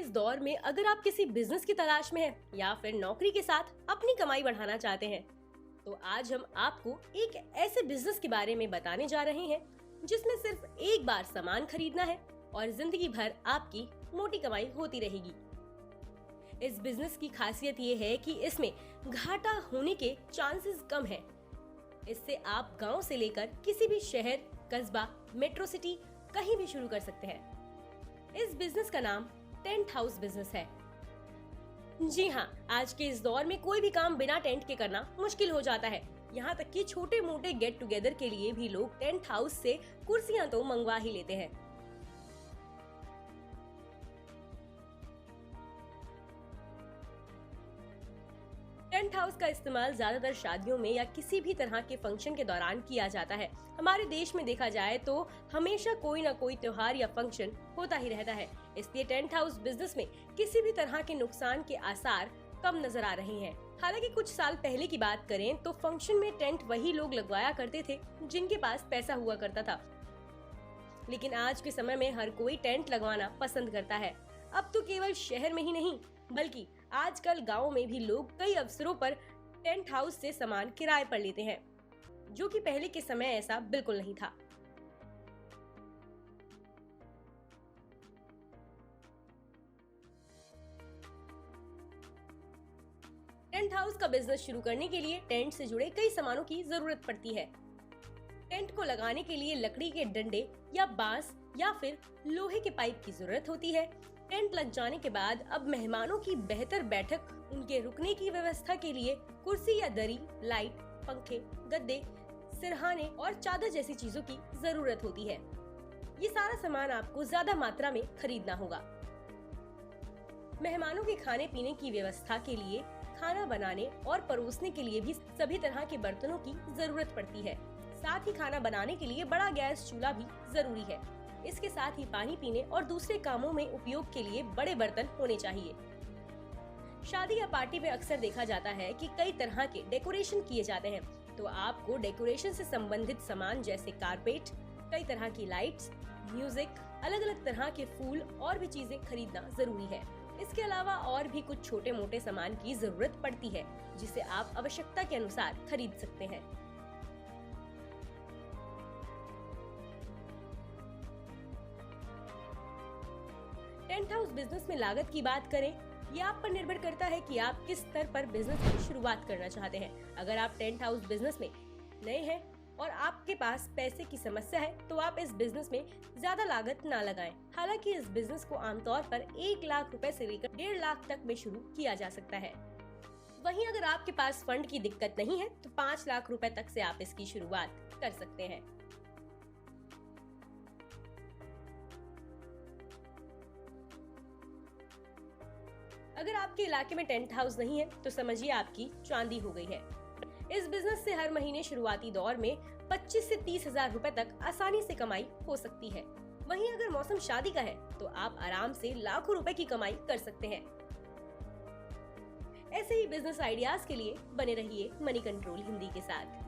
इस दौर में अगर आप किसी बिजनेस की तलाश में हैं या फिर नौकरी के साथ अपनी कमाई बढ़ाना चाहते हैं, तो आज हम आपको एक ऐसे बिजनेस के बारे में बताने जा रहे हैं जिसमें सिर्फ एक बार सामान खरीदना है और जिंदगी भर आपकी मोटी कमाई होती रहेगी। इस बिजनेस की खासियत ये है कि इसमें घाटा होने के चांसेस कम हैं। इससे आप गांव से लेकर किसी भी शहर, कस्बा, मेट्रो सिटी कहीं भी शुरू कर सकते हैं। इस बिजनेस का नाम टेंट हाउस बिजनेस है। जी हाँ, आज के इस दौर में कोई भी काम बिना टेंट के करना मुश्किल हो जाता है। यहाँ तक कि छोटे मोटे गेट टुगेदर के लिए भी लोग टेंट हाउस से कुर्सियाँ तो मंगवा ही लेते हैं। टेंट हाउस का इस्तेमाल ज्यादातर शादियों में या किसी भी तरह के फंक्शन के दौरान किया जाता है। हमारे देश में देखा जाए तो हमेशा कोई न कोई त्योहार या फंक्शन होता ही रहता है, इसलिए टेंट हाउस बिजनेस में किसी भी तरह के नुकसान के आसार कम नजर आ रहे हैं। हालांकि कुछ साल पहले की बात करें तो फंक्शन में टेंट वही लोग लगवाया करते थे जिनके पास पैसा हुआ करता था, लेकिन आज के समय में हर कोई टेंट लगवाना पसंद करता है। अब तो केवल शहर में ही नहीं बल्कि आजकल गाँव में भी लोग कई अवसरों पर टेंट हाउस से सामान किराए पर लेते हैं, जो कि पहले के समय ऐसा बिल्कुल नहीं था। टेंट हाउस का बिजनेस शुरू करने के लिए टेंट से जुड़े कई सामानों की जरूरत पड़ती है। टेंट को लगाने के लिए लकड़ी के डंडे या बांस या फिर लोहे के पाइप की जरूरत होती है। टेंट लग जाने के बाद अब मेहमानों की बेहतर बैठक, उनके रुकने की व्यवस्था के लिए कुर्सी या दरी, लाइट, पंखे, गद्दे, सिरहाने और चादर जैसी चीजों की जरूरत होती है। ये सारा सामान आपको ज्यादा मात्रा में खरीदना होगा। मेहमानों के खाने पीने की व्यवस्था के लिए, खाना बनाने और परोसने के लिए भी सभी तरह के बर्तनों की जरूरत पड़ती है। साथ ही खाना बनाने के लिए बड़ा गैस चूल्हा भी जरूरी है। इसके साथ ही पानी पीने और दूसरे कामों में उपयोग के लिए बड़े बर्तन होने चाहिए। शादी या पार्टी में अक्सर देखा जाता है कि कई तरह के डेकोरेशन किए जाते हैं, तो आपको डेकोरेशन से संबंधित सामान जैसे कारपेट, कई तरह की लाइट्स, म्यूजिक, अलग अलग तरह के फूल और भी चीजें खरीदना जरूरी है। इसके अलावा और भी कुछ छोटे मोटे सामान की जरूरत पड़ती है, जिसे आप आवश्यकता के अनुसार खरीद सकते हैं। टेंट हाउस बिजनेस में लागत की बात करें, ये आप पर निर्भर करता है कि आप किस स्तर पर बिजनेस की शुरुआत करना चाहते हैं। अगर आप टेंट हाउस बिजनेस में नए हैं और आपके पास पैसे की समस्या है, तो आप इस बिजनेस में ज्यादा लागत ना लगाएं। हालांकि इस बिजनेस को आमतौर पर 1 लाख रुपए से लेकर 1.5 लाख तक में शुरू किया जा सकता है। वहीं अगर आपके पास फंड की दिक्कत नहीं है तो 5 लाख रुपए तक से आप इसकी शुरुआत कर सकते हैं। अगर आपके इलाके में टेंट हाउस नहीं है तो समझिए आपकी चांदी हो गई है। इस बिजनेस से हर महीने शुरुआती दौर में 25 से 30 हजार रुपए तक आसानी से कमाई हो सकती है। वहीं अगर मौसम शादी का है तो आप आराम से लाखों रुपए की कमाई कर सकते हैं। ऐसे ही बिजनेस आइडियाज के लिए बने रहिए मनी कंट्रोल हिंदी के साथ।